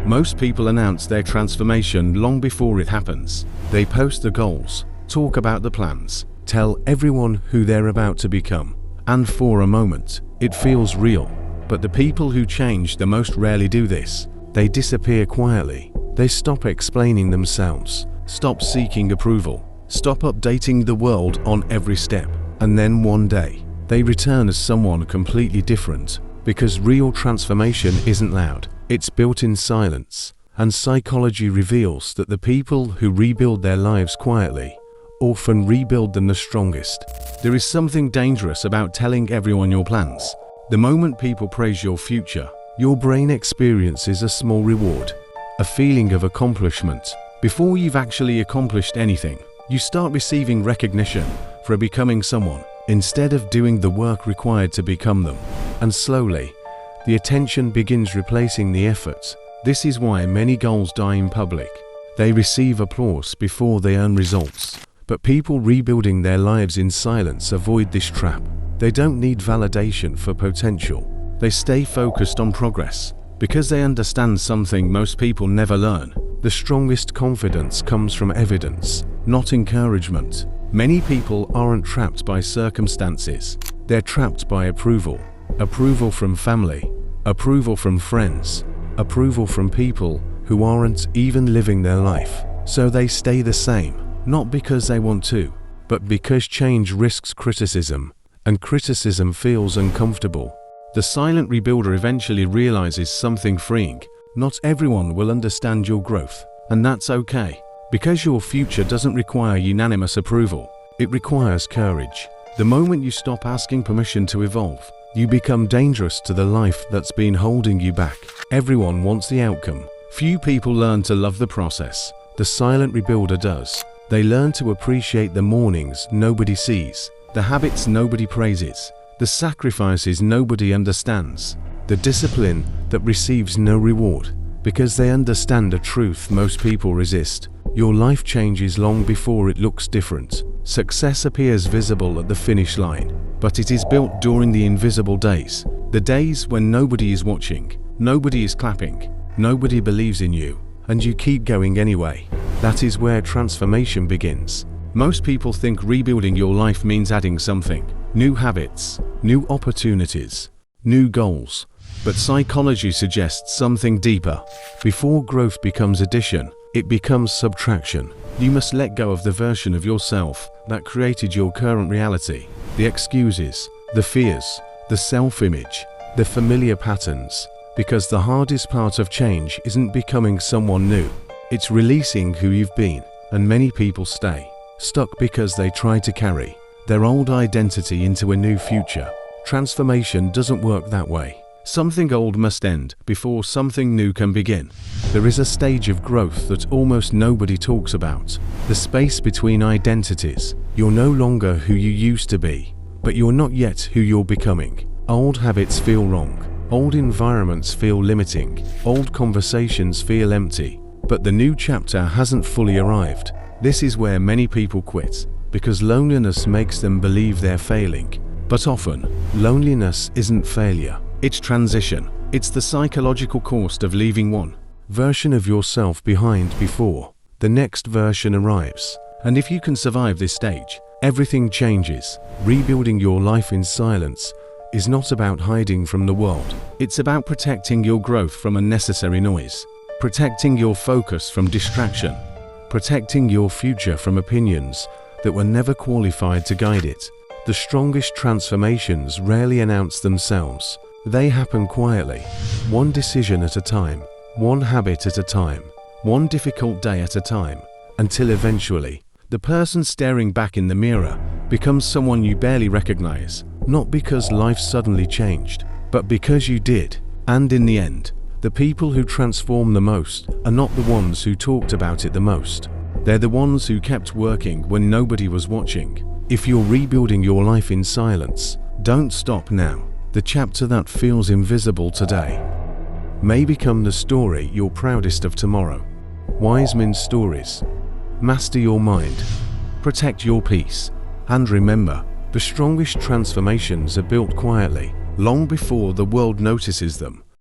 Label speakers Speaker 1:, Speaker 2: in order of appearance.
Speaker 1: Most people announce their transformation long before it happens. They post the goals, talk about the plans, tell everyone who they're about to become. And for a moment, it feels real. But the people who change the most rarely do this. They disappear quietly. They stop explaining themselves, stop seeking approval, stop updating the world on every step. And then one day, they return as someone completely different. Because real transformation isn't loud. It's built in silence, and psychology reveals that the people who rebuild their lives quietly often rebuild them the strongest. There is something dangerous about telling everyone your plans. The moment people praise your future, your brain experiences a small reward, a feeling of accomplishment. Before you've actually accomplished anything, you start receiving recognition for becoming someone, instead of doing the work required to become them. And slowly, the attention begins replacing the effort. This is why many goals die in public. They receive applause before they earn results. But people rebuilding their lives in silence avoid this trap. They don't need validation for potential. They stay focused on progress. Because they understand something most people never learn. The strongest confidence comes from evidence, not encouragement. Many people aren't trapped by circumstances. They're trapped by approval. Approval from family, approval from friends, approval from people who aren't even living their life. So they stay the same, not because they want to, but because change risks criticism, and criticism feels uncomfortable. The silent rebuilder eventually realizes something freeing. Not everyone will understand your growth, and that's okay, because your future doesn't require unanimous approval. It requires courage. The moment you stop asking permission to evolve, you become dangerous to the life that's been holding you back. Everyone wants the outcome. Few people learn to love the process. The silent rebuilder does. They learn to appreciate the mornings nobody sees, the habits nobody praises, the sacrifices nobody understands, the discipline that receives no reward. Because they understand a truth most people resist. Your life changes long before it looks different. Success appears visible at the finish line, but it is built during the invisible days. The days when nobody is watching, nobody is clapping, nobody believes in you, and you keep going anyway. That is where transformation begins. Most people think rebuilding your life means adding something. New habits, new opportunities, new goals. But psychology suggests something deeper. Before growth becomes addition, it becomes subtraction. You must let go of the version of yourself that created your current reality. The excuses, the fears, the self-image, the familiar patterns. Because the hardest part of change isn't becoming someone new. It's releasing who you've been. And many people stay stuck because they try to carry their old identity into a new future. Transformation doesn't work that way. Something old must end before something new can begin. There is a stage of growth that almost nobody talks about. The space between identities. You're no longer who you used to be, but you're not yet who you're becoming. Old habits feel wrong. Old environments feel limiting. Old conversations feel empty. But the new chapter hasn't fully arrived. This is where many people quit, because loneliness makes them believe they're failing. But often, loneliness isn't failure. It's transition. It's the psychological cost of leaving one version of yourself behind before the next version arrives. And if you can survive this stage, everything changes. Rebuilding your life in silence is not about hiding from the world. It's about protecting your growth from unnecessary noise, protecting your focus from distraction, protecting your future from opinions that were never qualified to guide it. The strongest transformations rarely announce themselves. They happen quietly, one decision at a time, one habit at a time, one difficult day at a time, until eventually, the person staring back in the mirror becomes someone you barely recognize, not because life suddenly changed, but because you did. And in the end, the people who transform the most are not the ones who talked about it the most. They're the ones who kept working when nobody was watching. If you're rebuilding your life in silence, don't stop now. The chapter that feels invisible today may become the story you're proudest of tomorrow. Wiseman's stories. Master your mind. Protect your peace. And remember, the strongest transformations are built quietly, long before the world notices them.